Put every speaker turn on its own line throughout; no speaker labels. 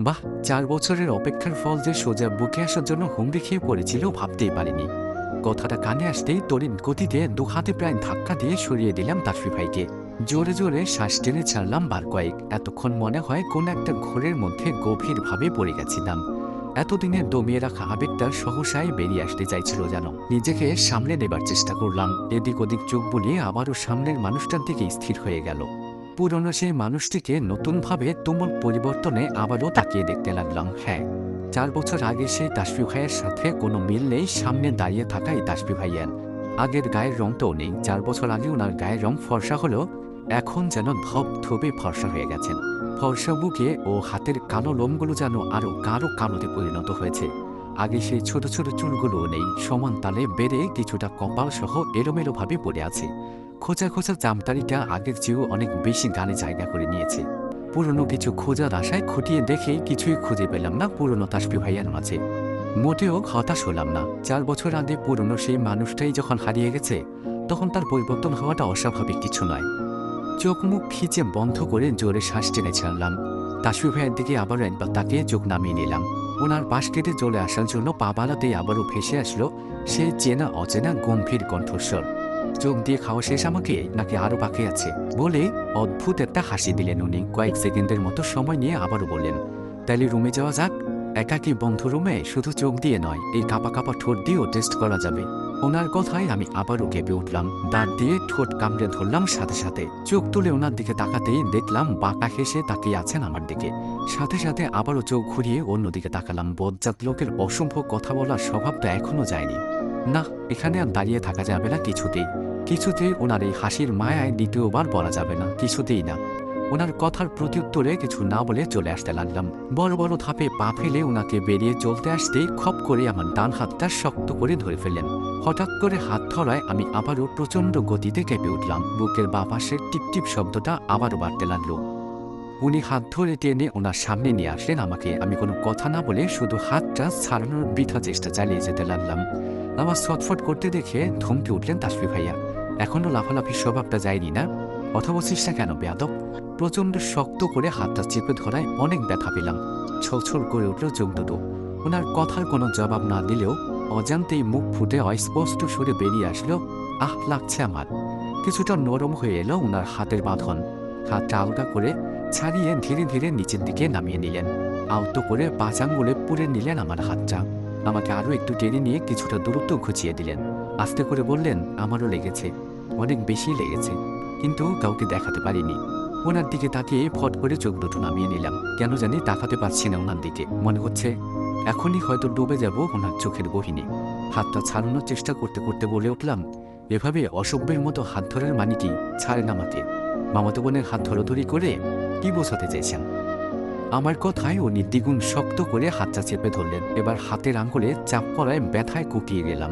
বাহ, 4 বছরের অপেক্ষার ফল যে সোজা বুকে আসার জন্য হুমড়ি খেয়ে পড়েছিল ভাবতেই পারিনি। কথাটা কানে আসতেই তড়িৎ গতিতে দু হাতে প্রায় ধাক্কা দিয়ে সরিয়ে দিলাম তাসফি ভাইকে। জোরে জোরে শ্বাস টেনে ছাড়লাম বার কয়েক। এতক্ষণ মনে হয় কোন একটা ঘোরের মধ্যে গভীরভাবে পড়ে গেছিলাম। এতদিনের দমিয়ে রাখা আবেগটা সহসায় বেরিয়ে আসতে চাইছিল যেন। নিজেকে সামলে নেবার চেষ্টা করলাম। এদিক ওদিক চোখ বুলিয়ে আবারও সামনের মানুষটার দিকে স্থির হয়ে গেল। পুরনো সেই মানুষটিকে নতুনভাবে তুমুল পরিবর্তনে আবারও তাকিয়ে দেখতে লাগলাম। হ্যাঁ, 4 বছর আগে সেই তাসফি ভাইয়ের সাথে কোনো মিল নেই। সামনে দাঁড়িয়ে থাকা এই তাসফি ভাইয়ার আগের গায়ের রংটাও নেই। 4 বছর আগে ওনার গায়ের রং ফর্সা হলেও এখন যেন ধবধবে ফর্সা হয়ে গেছেন। ফর্সা বুকে ও হাতের কালো লোমগুলো যেন আরও গাঢ় কালোতে পরিণত হয়েছে। আগে সেই ছোট ছোট চুলগুলোও নেই, সমান তালে বেড়ে কিছুটা কপাল সহ এলোমেলোভাবে পড়ে আছে। খোঁচা খোঁচা চামটারিটা আগের চেয়েও অনেক বেশি গানে জায়গা করে নিয়েছে। পুরনো কিছু খোঁজার আশায় খুঁটিয়ে দেখে কিছুই খুঁজে পেলাম না পুরনো তাসফি ভাইয়ার মাঝে। মোটেও হতাশ হলাম না। 4 বছর আগে পুরনো সেই মানুষটাই যখন হারিয়ে গেছে, তখন তার পরিবর্তন হওয়াটা অস্বাভাবিক কিছু নয়। চোখ মুখ খিচে বন্ধ করে জোরে শ্বাস টেনে ছাড়লাম। তাসফি ভাইয়ের দিকে আবারও একবার তাকিয়ে চোখ নামিয়ে নিলাম। ওনার পাশ কেটে চলে আসার জন্য পা বাড়াতেই আবারও ভেসে আসলো সেই চেনা অচেনা গম্ভীর কণ্ঠস্বর। চোখ দিয়ে খাওয়া শেষ আমাকে, নাকি আরও বাকি আছে? বলে অদ্ভুত একটা হাসি দিলেন উনি। কয়েক সেকেন্ডের মতো সময় নিয়ে আবারও বললেন, তাইলে রুমে যাওয়া যাক। একাকী বন্ধ রুমে শুধু চোখ দিয়ে নয়, এই কাপা কাপা ঠোঁট দিয়েও টেস্ট করা যাবে। ওনার কথায় আমি আবারও কেঁপে উঠলাম। দাঁত দিয়ে ঠোঁট কামড়ে ধরলাম। সাথে সাথে চোখ তুলে ওনার দিকে তাকাতেই দেখলাম বাঁকা হেসে তাকিয়ে আছেন আমার দিকে। সাথে সাথে আবারও চোখ ঘুরিয়ে অন্যদিকে তাকালাম। বজ্জাত লোকের অসম্ভব কথা বলার স্বভাবটা এখনো যায়নি। না, এখানে আর দাঁড়িয়ে থাকা যাবে না কিছুতেই। কিছুতেই ওনার এই হাসির মায়ায় দ্বিতীয়বার বলা যাবে না, কিছুতেই না। ওনার কথার প্রত্যুত্তরে কিছু না বলে চলে আসতে লাগলাম। বড় বড় ধাপে পা ফেলে ওনাকে বেরিয়ে চলতে আসতেই খপ করে আমার ডান হাতটা শক্ত করে ধরে ফেললেন। হঠাৎ করে হাত ধরায় আমি আবারও প্রচণ্ড গতিতে কেঁপে উঠলাম। বুকের বাঁ পাশের টিপটিপ শব্দটা আবারও বাড়তে লাগলো। উনি হাত ধরে টেনে ওনার সামনে নিয়ে আসলেন আমাকে। আমি কোনো কথা না বলে শুধু হাতটা ছাড়ানোর বৃথা চেষ্টা চালিয়ে যেতে লাগলাম। আমার ছটফট করতে দেখে ধমকে উঠলেন তাসফি ভাইয়া, এখনো লাফালাফির স্বভাবটা যায়নি না? কথা বলছিস না কেন বেয়াদব? প্রচণ্ড শক্ত করে হাতটা চেপে ধরায় অনেক ব্যথা পেলাম। ছলছল করে উঠল চোখ দুটো। ওনার কথার কোনো জবাব না দিলেও অজান্তেই মুখ ফুটে অস্পষ্ট সুরে বেরিয়ে আসলো, আহ লাগছে আমার। কিছুটা নরম হয়ে এলো ওনার হাতের বাঁধন। হাতটা আলগা করে ছাড়িয়ে ধীরে ধীরে নিচের দিকে নামিয়ে নিলেন। আলতো করে 5 আঙ্গুলে পুড়ে নিলেন আমার হাতটা। আমাকে আরও একটু টেনে নিয়ে কিছুটা দূরত্ব ঘুচিয়ে দিলেন। আস্তে করে বললেন, আমারও লেগেছে, অনেক বেশি লেগেছে, কিন্তু কাউকে দেখাতে পারিনি। ওনার দিকে তাকিয়ে ফট করে চোখ দুটো নামিয়ে নিলাম। কেন জানি তাকাতে পারছি না ওনার দিকে। মনে হচ্ছে এখনই হয়তো ডুবে যাব ওনার চোখের গহীনে। হাতটা ছাড়ানোর চেষ্টা করতে করতে বলে উঠলাম, এভাবে অসভ্যের মতো হাত ধরার মানে কি? ছাড়েন আমাকে। মামাতো বোনের হাত ধরাধরি করে কি বোঝাতে চাইছেন? আমার কথায় উনি দ্বিগুণ শক্ত করে হাতটা চেপে ধরলেন। এবার হাতের আঙ্গুলে চাপ পড়ায় ব্যথায় কুকিয়ে গেলাম।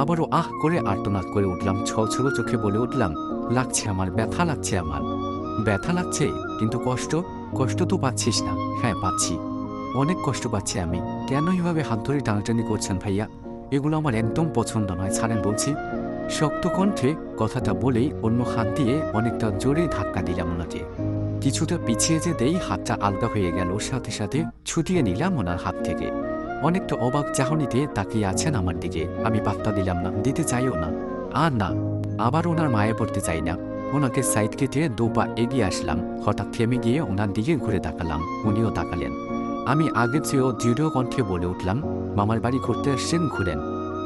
আবারও আহ করে আর্তনাদ করে উঠলাম। ছলছল চোখে বলে উঠলাম, লাগছে আমার, ব্যথা লাগছে আমার। ব্যথা লাগছে? কিন্তু কষ্ট? কষ্ট তো পাচ্ছিস না? হ্যাঁ পাচ্ছি, অনেক কষ্ট পাচ্ছি আমি। কেন এভাবে হাত ধরে টানাটানি করছেন ভাইয়া? এগুলো আমার একদম পছন্দ নয়, ছাড়েন বলছি। শক্ত কণ্ঠে কথাটা বলেই অন্য হাত দিয়ে অনেকটা জোরে ধাক্কা দিলাম ওনাকে। কিছুটা পিছিয়ে যেতেই হাতটা আলগা হয়ে গেল। সাথে সাথে ছুটিয়ে নিলাম ওনার হাত থেকে। অনেকটা অবাক চাহনিতে তাকিয়ে আছেন আমার দিকে। আমি পাত্তা দিলাম না, দিতে চাইও না। আর না, আবার ওনার মায়ে পড়তে চাই না। ওনাকে সাইড কেটে 2 পা এগিয়ে আসলাম। হঠাৎ থেমে গিয়ে ওনার দিকে ঘুরে তাকালাম। উনিও তাকালেন। আমি আগের চেয়েও দৃঢ় কণ্ঠে বলে উঠলাম, মামার বাড়ি ঘুরতে আসছেন, ঘুরেন।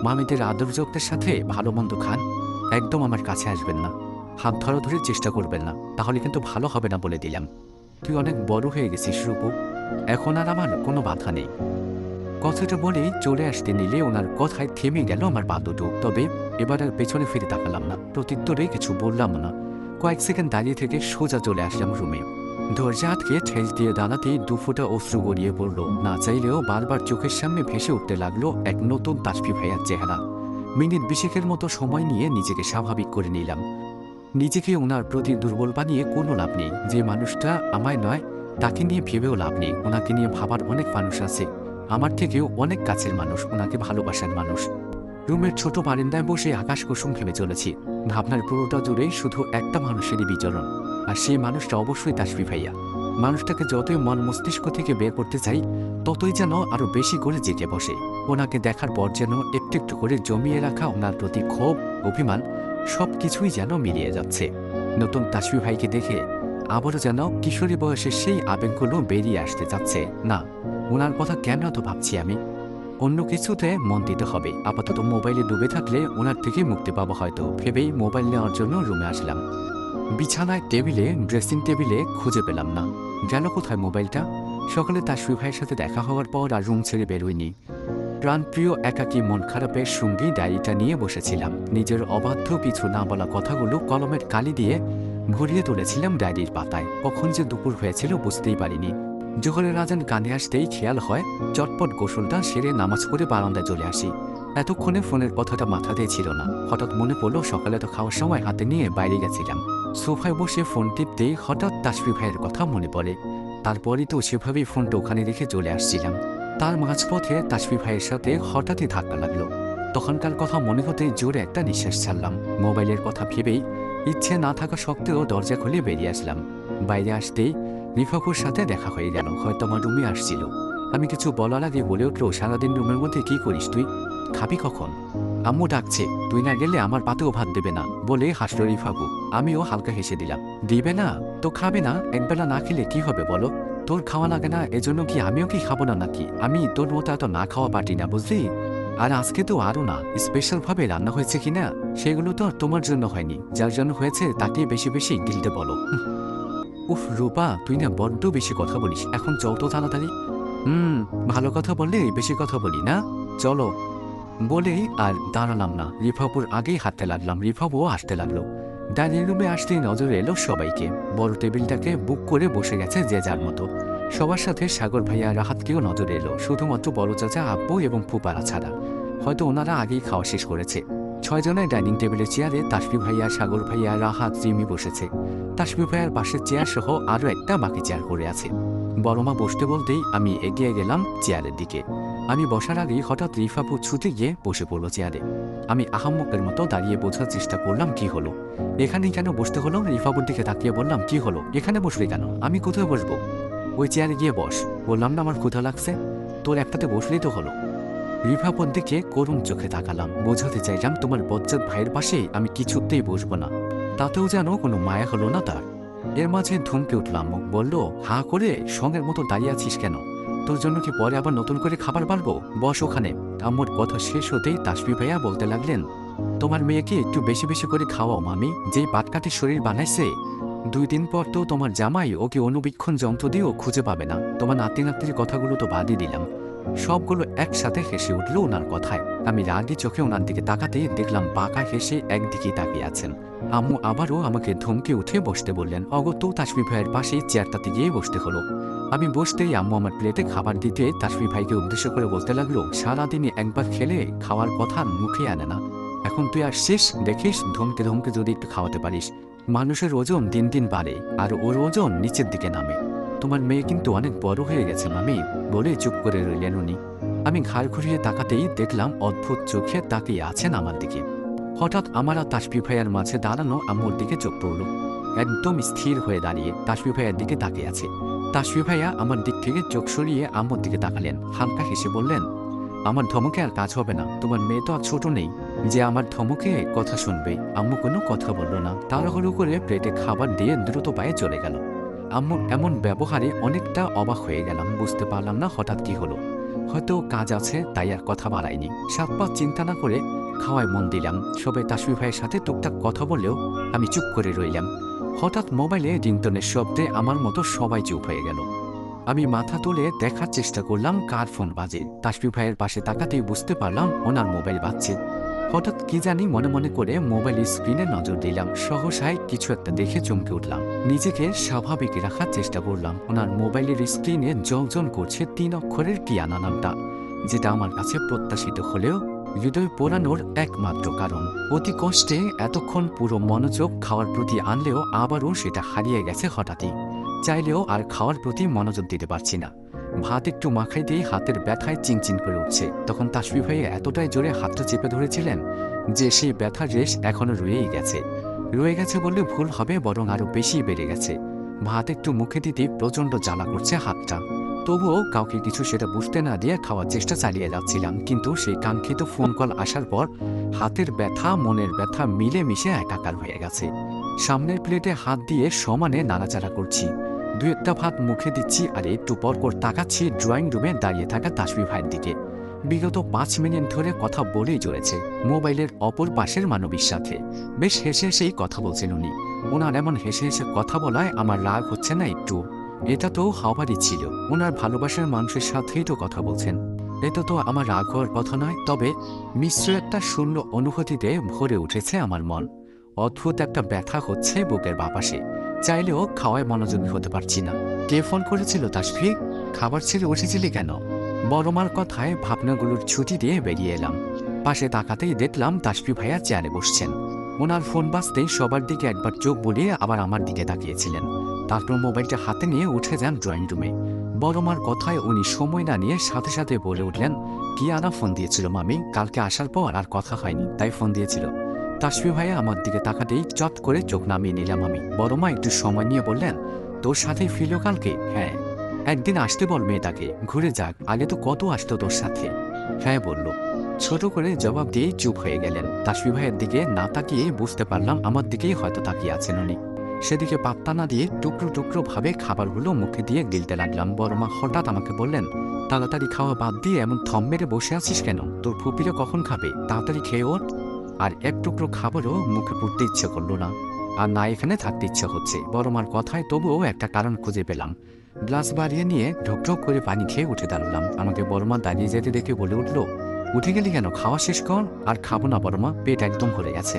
মামিদের আদর যত্নের সাথে ভালো মন্দ খান। একদম আমার কাছে আসবেন না, হাত ধরাধরির চেষ্টা করবেন না, তাহলে কিন্তু ভালো হবে না বলে দিলাম। তুই অনেক বড় হয়ে গেছিস রূপু, এখন আর আমার কোনো বাধা নেই। কথাটা বলেই চলে আসতে নিলে ওনার কথায় থেমে গেল আমার পা দুটো। তবে এবার আর পেছনে ফিরে তাকালাম না, প্রত্যুত্তরে কিছু বললাম না। কয়েক সেকেন্ড দাঁড়িয়ে থেকে সোজা চলে আসলাম রুমে। দরজা আটকে ঠেস দিয়ে দাঁড়াতেই 2 ফোঁটা অশ্রু গড়িয়ে পড়ল। না চাইলেও বারবার চোখের সামনে ভেসে উঠতে লাগলো এক নতুন তাসফি ভাইয়ার চেহারা। মিনিট 20 মতো সময় নিয়ে নিজেকে স্বাভাবিক করে নিলাম। নিজেকে ওনার প্রতি দুর্বল বানিয়ে কোনো লাভ নেই। যে মানুষটা আমায় নয়, তাকে নিয়ে ভেবেও লাভ নেই। ওনাকে নিয়ে ভাবার অনেক মানুষ আছে, আমার থেকেও অনেক কাছের মানুষ, ওনাকে ভালোবাসার মানুষ। রুমের ছোট বারান্দায় বসে আকাশ কুসুম ভেবে চলেছি। ভাবনার পুরোটা জুড়েই শুধু একটা মানুষেরই বিচরণ, আর সেই মানুষটা অবশ্যই তাসফি ভাইয়া। মানুষটাকে যতই মন মস্তিষ্ক থেকে বের করতে চাই ততই যেন আরো বেশি করে জেগে বসে। ওনাকে দেখার পর যেন একটু একটু করে জমিয়ে রাখা ওনার প্রতি ক্ষোভ, অভিমান সবকিছুই যেন মিলিয়ে যাচ্ছে। নতুন তাসফি ভাইকে দেখে আবারও যেন কিশোরী বয়সে সেই আবেগগুলো বেরিয়ে আসতে যাচ্ছে। না, ওনার কথা কেন এত ভাবছি আমি? অন্য কিছুতে মন দিতে হবে। আপাতত মোবাইলে ডুবে থাকলে ওনার থেকে মুক্তি পাবো হয়তো ভেবেই মোবাইল নেওয়ার জন্য রুমে আসলাম। বিছানায়, টেবিলে, ড্রেসিং টেবিলে খুঁজে পেলাম না। গেল কোথায় মোবাইলটা? সকালে তাসফি ভাইয়ের সাথে দেখা হওয়ার পর আর রুম ছেড়ে বেরোয়নি। প্রাণপ্রিয় একাকী মন খারাপের সঙ্গী ডায়েরিটা নিয়ে বসেছিলাম। নিজের অবাধ্য পিছু না বলা কথাগুলো কলমের কালি দিয়ে ভরিয়ে তুলেছিলাম ডায়েরির পাতায়। কখন যে দুপুর হয়েছিল বুঝতেই পারিনি। জোহরের আজান কানে আসতেই খেয়াল হয় চটপট গোসলটা সেরে নামাজ পড়ে বারান্দায় চলে আসি। এতক্ষণে ফোনের কথাটা মাথাতেই ছিল না। হঠাৎ মনে পড়ল সকালে তো খাওয়ার সময় হাতে নিয়ে বাইরে গেছিলাম। সোফায় বসে ফোন টিপতেই হঠাৎ তাসফি ভাইয়ের কথা মনে পড়ে। তারপরই তো সেভাবেই ফোনটা ওখানে রেখে চলে আসছিলাম। তার মাঝপথে তাসফি ভাইয়ের সাথে হঠাৎই ধাক্কা লাগলো। তখনকার কথা মনে হতেই জোরে একটা নিঃশ্বাস ছাড়লাম। মোবাইলের কথা ভেবেই ইচ্ছে না থাকা সত্ত্বেও দরজা খুলে বেরিয়ে আসলাম। বাইরে আসতেই রিফাকুর সাথে দেখা হয়ে গেল। হয়তো আমার রুমে আসছিল। আমি কিছু বলার আগে বলে উঠল, সারাদিন রুমের মধ্যে কি করিস তুই? খাবি কখন? আম্মু ডাকছে, তুই না গেলে আমার পাতেও ভাত দেবে না বলে হাসল রিফাকু। আমিও হালকা হেসে দিলাম। দিবে না তো খাবে না, একবেলা না খেলে কি হবে বলো? তোর খাওয়া লাগে না এজন্য কি আমিও কি খাবো না নাকি? আমি তোর মতো এত না খাওয়া পারি না, বুঝলি? আর আজকে তো আরও না, স্পেশালভাবে রান্না হয়েছে কিনা সেগুলো তো আর তোমার জন্য হয়নি, যার জন্য হয়েছে তাকে বেশি বেশি গিলতে বলো। উফ রূপা, তুই না বড্ড বেশি কথা বলিস। এখন চল তো তাড়াতাড়ি। ভালো কথা বললে বেশি কথা বলি না, চলো বলেই আর দাঁড়ালাম না। রিফাপুর আগেই হাঁটতে লাগলাম। রিফাবুও আসতে লাগলো। ডাইনিং রুমে আসতেই নজরে এলো সবাইকে। বড় টেবিলটাকে বুক করে বসে গেছে যে যার মতো। সবার সাথে সাগর ভাইয়া, রাহাতকেও নজরে এলো। শুধুমাত্র বড় চাচা, আব্বু এবং ফুপারা ছাড়া। হয়তো ওনারা আগেই খাওয়া শেষ করেছে। 6 জনের ডাইনিং টেবিলের চেয়ারে তাসফি ভাইয়া, সাগর ভাইয়া, রাহাত, রিমি বসেছে। তাসফি ভাইয়ার পাশের চেয়ার সহ আরও একটা বাকি চেয়ার পড়ে আছে। বড়মা বসতে বলতেই আমি এগিয়ে গেলাম চেয়ারের দিকে। আমি বসার আগেই হঠাৎ রিফাপু ছুটে গিয়ে বসে পড়ল চেয়ারে। আমি আহাম্মকের মতো দাঁড়িয়ে বোঝার চেষ্টা করলাম কি হলো, এখানেই কেন বসতে হলো। রিফাপুর দিকে তাকিয়ে বললাম, কি হলো, এখানে বসলি কেন? আমি কোথায় বসবো? ওই চেয়ারে গিয়ে বস। বললাম না আমার ক্ষুধা লাগছে। তোর একটাতে বসলেই তো হলো। রিফাপুর দিকে করুণ চোখে তাকালাম। বোঝাতে চাইলাম তোমার বজ্জাত ভাইয়ের পাশে আমি কিছুতেই বসবো না। তাতেও যেন কোনো মায়া হলো না তার। এর মাঝে ধমকে উঠলাম। বলল, হাঁ করে সঙ্গের মতো দাঁড়িয়ে আছিস কেন? তোর জন্য কি পরে আবার নতুন করে খাবার বাড়বো? বস ওখানে। আম্মুর কথা শেষ হতেই তাসফি ভাইয়া বলতে লাগলেন, তোমার মেয়েকে একটু বেশি বেশি করে খাওয়াও মামি, যেই পাটকাঠির শরীর বানাইছে। 2 দিন পর তো তোমার জামাই ওকে অনুবীক্ষণ যন্ত্র দিয়েও খুঁজে পাবে না। তোমার নাতি নাতির কথাগুলো তো বাদই দিলাম। সবগুলো একসাথে হেসে উঠল ওনার কথায়। আমি রাগি চোখে ওনার দিকে তাকাতেই দেখলাম বাঁকা হেসে একদিকেই তাকিয়ে আছেন। আম্মু আবারও আমাকে ধমকে উঠে বসতে বললেন। অগত্য তাসফি ভাইয়ের পাশেই চেয়ারটাতে গিয়ে বসতে হলো। আমি বসতেই আম্মু আমার প্লেটে খাবার দিতে তাসফি ভাইকে উদ্দেশ্য করে বলতে লাগলো, সারাদিনে একবার খেলে খাওয়ার কথা মুখে আনে না। এখন তুই আসছিস, দেখিস ধমকে ধমকে যদি একটু খাওয়াতে পারিস। মানুষের ওজন দিন দিন বাড়ে আর ওর ওজন নিচের দিকে নামে। তোমার মেয়ে কিন্তু অনেক বড় হয়ে গেছে মামি, বলে চুপ করে রইলেন উনি। আমি ঘাড় ঘুরিয়ে তাকাতেই দেখলাম অদ্ভুত চোখে তাকিয়ে আছেন আমার দিকে। হঠাৎ আমার আর তাসফি ভাইয়ার মাঝে দাঁড়ানো আম্মুর দিকে চোখ পড়ল। একদম স্থির হয়ে দাঁড়িয়ে তাসফি ভাইয়ার দিকে তাকিয়ে আছে। তাসফি ভাইয়া আমার দিক থেকে চোখ সরিয়ে আম্মুর দিকে তাকালেন। হালকা হেসে বললেন, আমার ধমকে আর কাজ হবে না। তোমার মেয়ে তো আর ছোট নেই যে আমার ধমকে কথা শুনবে। আম্মু কোনো কথা বলল না। তাড়াহুড়ো করে প্লেটে খাবার দিয়ে দ্রুত পায়ে চলে গেল। আম্মুর এমন ব্যবহারে অনেকটা অবাক হয়ে গেলাম। বুঝতে পারলাম না হঠাৎ কি হলো। হয়তো কাজ আছে তাই আর কথা বাড়াইনি। 7 পাঁচ চিন্তা না করে খাওয়ায় মন দিলাম। সবাই তাসফি ভাইয়ের সাথে টুকটাক কথা বললেও আমি চুপ করে রইলাম। হঠাৎ মোবাইলে রিংটনের শব্দে আমার মতো সবাই চুপ হয়ে গেল। আমি মাথা তুলে দেখার চেষ্টা করলাম কার ফোন বাজে। তাসফি ভাইয়ের পাশে তাকাতেই বুঝতে পারলাম ওনার মোবাইল বাজছে। হঠাৎ কি জানি মনে মনে করে মোবাইলের স্ক্রিনে নজর দিলাম। সহসায় কিছু একটা দেখে চমকে উঠলাম। নিজেকে স্বাভাবিক রাখার চেষ্টা করলাম। ওনার মোবাইলের স্ক্রিনে জ্বলজ্বল করছে 3 অক্ষরের কিয়ানা নামটা, যেটা আমার কাছে প্রত্যাশিত হলেও হৃদয় পোড়ানোর একমাত্র কারণ। অতি কষ্টে এতক্ষণ পুরো মনোযোগ খাওয়ার প্রতি আনলেও আবারও সেটা হারিয়ে গেছে হঠাৎই। চাইলেও আর খাওয়ার প্রতি মনোযোগ দিতে পারছি না। ভাত একটু মাখাইতেই হাতের ব্যথায় চিনচিন করে উঠছে। তখন তাসফি ভাইয়া এতটাই জোরে হাতটা চেপে ধরেছিলেন যে সেই ব্যথার রেশ এখনো রয়ে গেছে বললে ভুল হবে, বরং আরো বেশি বেড়ে গেছে। ভাত একটু মুখে দিতে প্রচণ্ড জ্বালা করছে হাতটা। তবুও কাউকে কিছু সেটা বুঝতে না দিয়ে খাওয়ার চেষ্টা চালিয়ে যাচ্ছিলাম, কিন্তু সেই কাঙ্ক্ষিত ফোন কল আসার পর হাতের ব্যথা মনের ব্যথা মিলে মিশে একাকার হয়ে গেছে। সামনের প্লেটে হাত দিয়ে সমানে নাড়াচাড়া করছি, দু একটা ভাত মুখে দিচ্ছি আর একটু পর পর তাকাচ্ছি ড্রয়িং রুমে দাঁড়িয়ে থাকা তাসফি ভাইয়ের দিকে। বিগত 5 মিনিট ধরে কথা বলেই চলেছে মোবাইলের অপর পাশের মানবীর সাথে। বেশ হেসে হেসেই কথা বলছেন উনি। ওনার এমন হেসে হেসে কথা বলায় আমার রাগ হচ্ছে না একটু। এটা তো হওয়ারই ছিল, ওনার ভালোবাসার মানুষের সাথেই তো কথা বলছেন। এটা তো আমার রাগ হওয়ার কথা নয়। তবে মিশ্র একটা শূন্য অনুভূতিতে ভরে উঠেছে আমার মন। অদ্ভুত একটা ব্যথা হচ্ছে বুকের বাপাশে, চাইলেও খাওয়ায় মনোযোগী হতে পারছি না। কে ফোন করেছিল তাসফি? খাবার ছেড়ে উঠেছিলি কেন? বড়মার কথায় ভাবনাগুলোর ছুটি দিয়ে বেরিয়ে এলাম। পাশে তাকাতেই দেখলাম তাসফি ভাইয়া চেয়ারে বসছেন। ওনার ফোন বাজতেই সবার দিকে একবার চোখ বুলিয়ে আবার আমার দিকে তাকিয়েছিলেন। তারপর মোবাইলটা হাতে নিয়ে উঠে যান ড্রয়িং রুমে। বড়মার কথায় উনি সময় না নিয়ে সাথে সাথে বলে উঠলেন, কি আনা ফোন দিয়েছিল মামি? কালকে আসার পর আর কথা হয়নি, তাই ফোন দিয়েছিল। তাসফি ভাইয়া আমার দিকে তাকাতেই চট করে চোখ নামিয়ে নিলাম আমি। বড়মা একটু সময় নিয়ে বললেন, তোর সাথেই ফিরল কালকে? হ্যাঁ। একদিন আসতে বল মেয়েটাকে, ঘুরে যাক, আগে তো কত আসতো তোর সাথে। হ্যাঁ বলল। ছোট করে জবাব দিয়েই চুপ হয়ে গেলেন। তাসফি ভাইয়ের দিকে না তাকিয়ে বুঝতে পারলাম আমার দিকেই হয়তো তাকিয়ে আছেন উনি। সেদিকে পাত্তা না দিয়ে টুকরো টুকরো ভাবে খাবারগুলো মুখে দিয়ে গিলতে লাগলাম। বড়মা হঠাৎ আমাকে বললেন, তাড়াতাড়ি খাওয়া বাদ দিয়ে এমন থম মেরে বসে আছিস কেন? তোর ফুপিরা কখন খাবে? তাড়াতাড়ি খেয়ে ওঠ। আর এক টুকরো খাবারও মুখে পুড়তে ইচ্ছে করলো না, আর না এখানে থাকতে ইচ্ছে হচ্ছে। বড়মার কথায় তবুও একটা কারণ খুঁজে পেলাম। গ্লাস বাড়িয়ে নিয়ে ঢোক ঢোক করে পানি খেয়ে উঠে দাঁড়ালাম। আমাকে বড়মা দাঁড়িয়ে যেতে দেখে বলে উঠল, উঠে গেলি কেন? খাওয়া শেষ কর। আর খাবো না বড়মা, পেট একদম ভরে গেছে।